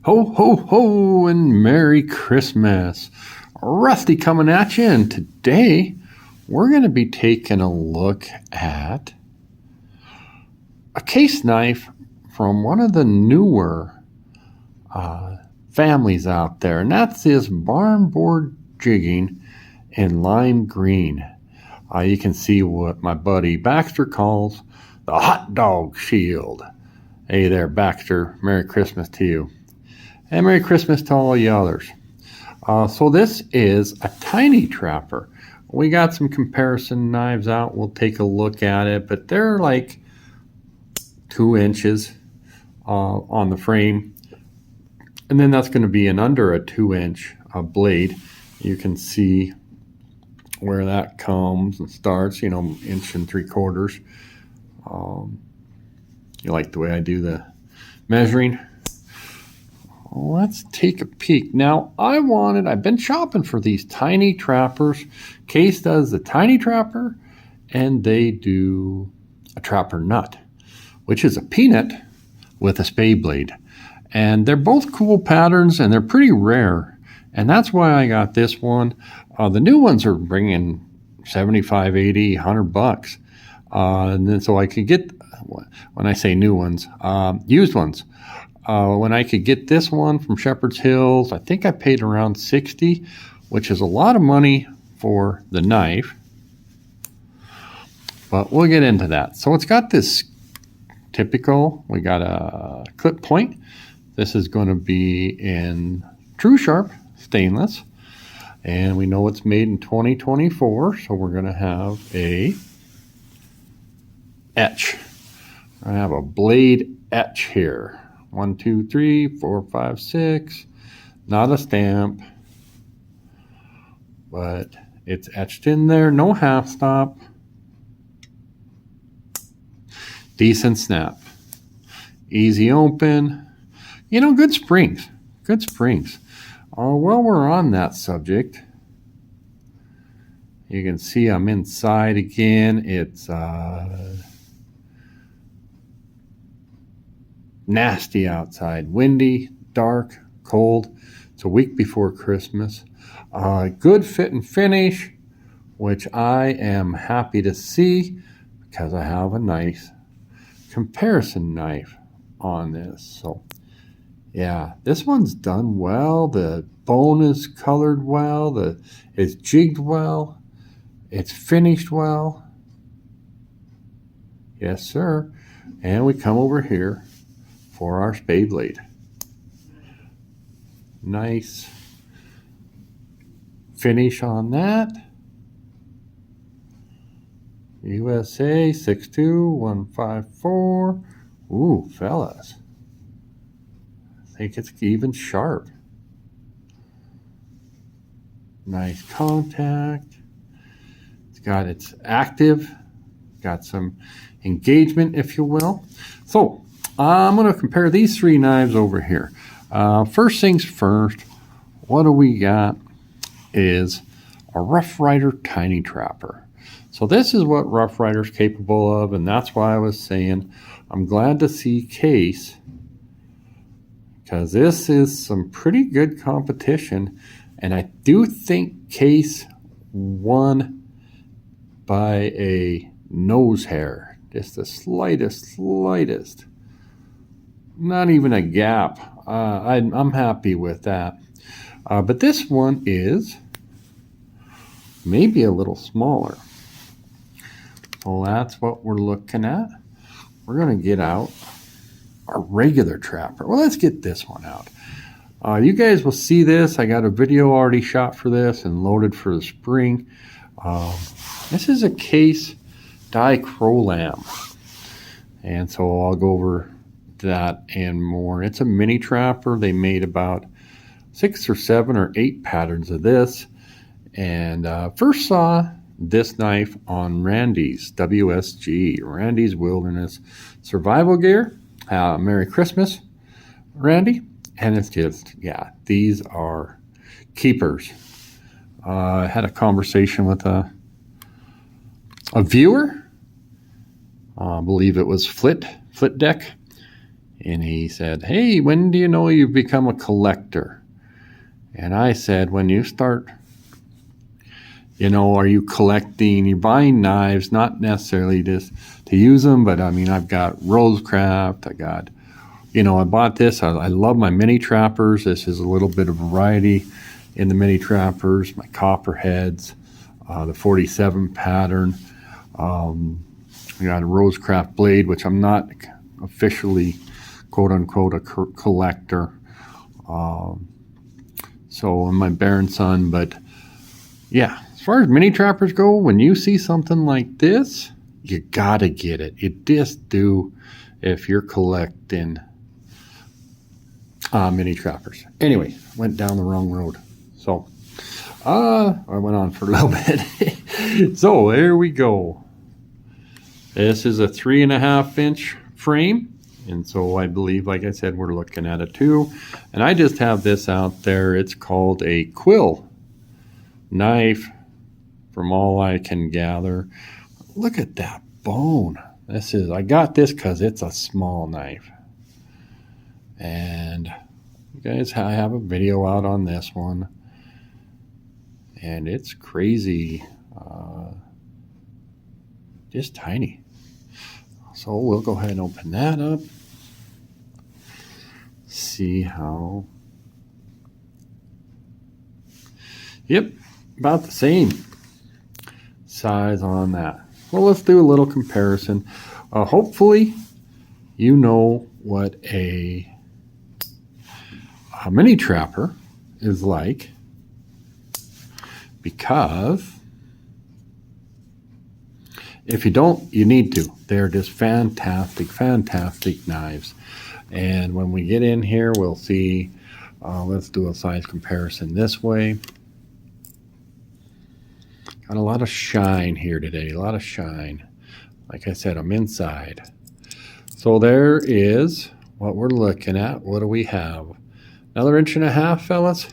Ho, ho, ho, and Merry Christmas. Rusty coming at you, and today we're going to be taking a look at a case knife from one of the newer families out there, and that's this Barnboard Jigging in lime green. You can see what my buddy Baxter calls the hot dog shield. Hey there, Baxter. Merry Christmas to you. And Merry Christmas to all you others. So this is a tiny trapper. We got some comparison knives out. We'll take a look at it, but they're like 2 inches on the frame. And then that's going to be an under a 2-inch blade. You can see where that comes and starts, 1 3/4 inches. You like the way I do the measuring? Let's take a peek. Now, I've been shopping for these tiny trappers. Case does the tiny trapper, and they do a trapper nut, which is a peanut with a Spey blade. And they're both cool patterns, and they're pretty rare. And that's why I got this one. The new ones are bringing $75, $80, $100. And then so I could get, when I say new ones, used ones. When I could get this one from Shepherd's Hills, I think I paid around $60, which is a lot of money for the knife. But we'll get into that. So it's got this typical, we got a clip point. This is going to be in Tru-Sharp stainless. And we know it's made in 2024, so we're going to have a etch. I have a blade etch here. 1, 2, 3, 4, 5, 6. Not a stamp, but it's etched in there. No half stop. Decent snap. Easy open. Good springs. Good springs. While we're on that subject, you can see I'm inside again. It's nasty outside, windy, dark, cold. It's a week before Christmas. Good fit and finish, which I am happy to see because I have a nice comparison knife on this. So yeah, this one's done well. The bone is colored well. It's jigged well. It's finished well. Yes, sir. And we come over here for our Spey blade. Nice finish on that. USA 62154. Ooh, fellas. I think it's even sharp. Nice contact. It's active. Got some engagement, if you will. So I'm going to compare these 3 knives over here. First things first, what do we got is a Rough Rider tiny trapper. So this is what Rough Rider's capable of, and that's why I was saying I'm glad to see Case, because this is some pretty good competition, and I do think Case won by a nose hair, just the slightest. Not even a gap. I'm happy with that. But this one is maybe a little smaller. So that's what we're looking at. We're going to get out our regular trapper. Well, let's get this one out. You guys will see this. I got a video already shot for this and loaded for the spring. This is a Case Dichrolam. And so I'll go over that and more. It's a mini trapper. They made about 6 or 7 or 8 patterns of this, and first saw this knife on Randy's WSG, Randy's Wilderness Survival Gear. Merry Christmas, Randy. And it's just, yeah, these are keepers. I had a conversation with a viewer. I believe it was Flit Deck. And he said, hey, when do you know you've become a collector? And I said, when you start, you know, are you collecting, you're buying knives, not necessarily just to use them, but I mean, I've got Rosecraft, I got, you know, I bought this. I love my mini trappers. This is a little bit of variety in the mini trappers, my copperheads, the 47 pattern. I got a Rosecraft blade, which I'm not officially, quote unquote, a collector. So I'm my Baron son, but yeah, as far as mini trappers go, when you see something like this, you gotta get it. You just do if you're collecting mini trappers. Anyway, went down the wrong road. So I went on for a little bit. So there we go. This is a 3.5 inch frame. And so I believe, like I said, we're looking at a 2. And I just have this out there. It's called a quill knife, from all I can gather. Look at that bone. I got this because it's a small knife. And you guys, I have a video out on this one. And it's crazy. Just tiny. So we'll go ahead and open that up. See how. Yep, about the same size on that. Well, let's do a little comparison. Hopefully, you know what a mini trapper is like, because if you don't, you need to. They're just fantastic, fantastic knives. And when we get in here, we'll see. Let's do a size comparison this way. Got a lot of shine here today, a lot of shine. Like I said, I'm inside. So there is what we're looking at. What do we have? Another 1.5 inches, fellas?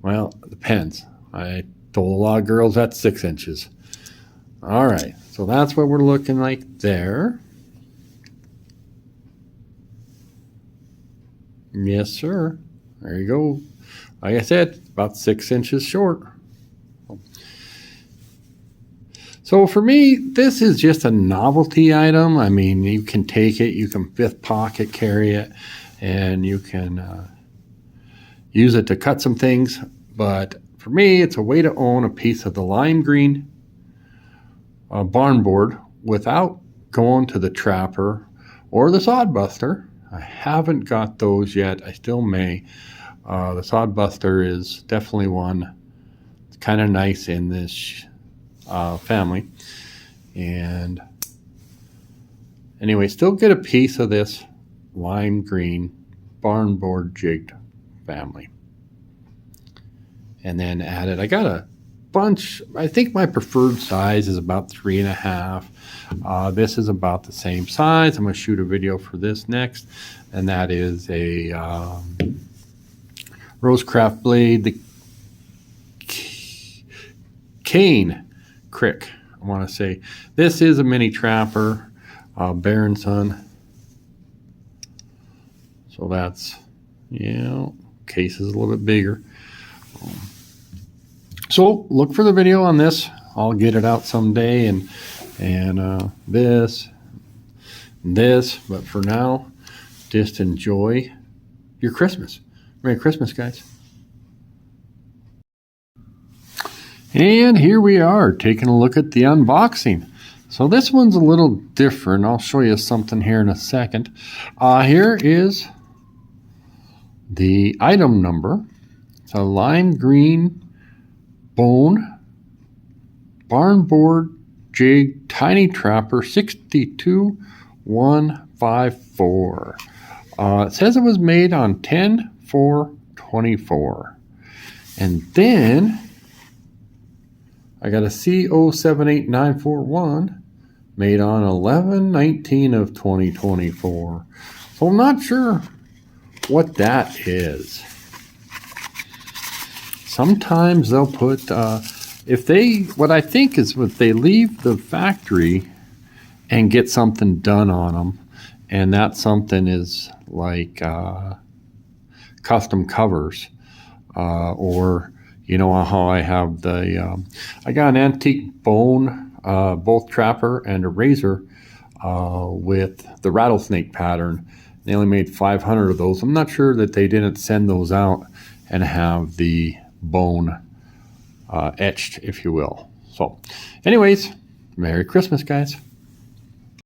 Well, it depends. I told a lot of girls that's 6 inches. All right, so that's what we're looking like there. Yes, sir. There you go. Like I said, about 6 inches short. So for me, this is just a novelty item. I mean, you can take it, you can fifth pocket carry it, and you can use it to cut some things. But for me, it's a way to own a piece of the lime green barnboard without going to the trapper or the sodbuster. I haven't got those yet. I still may. The sodbuster is definitely one. It's kind of nice in this family. And anyway, still get a piece of this lime green barnboard jigged family. And then add it. I got a bunch. I think my preferred size is about 3.5. This is about the same size. I'm going to shoot a video for this next, and that is a Rosecraft blade, the Cane Crick. I want to say this is a mini trapper, Baron son. So that's, case is a little bit bigger. So look for the video on this. I'll get it out someday, and this, but for now, just enjoy your Christmas. Merry Christmas, guys. And here we are taking a look at the unboxing. So this one's a little different. I'll show you something here in a second. Here is the item number. It's a lime green bone Barnboard Jig Tiny Trapper 62154. It says it was made on 10/4/24. And then I got a C078941 made on 11/19/2024. So I'm not sure what that is. Sometimes they'll put, what I think is what they leave the factory and get something done on them, and that something is like custom covers, or you know how I have the I got an antique bone both trapper and a razor with the rattlesnake pattern. They only made 500 of those. I'm not sure that they didn't send those out and have the bone etched, if you will. So anyways, Merry Christmas, guys.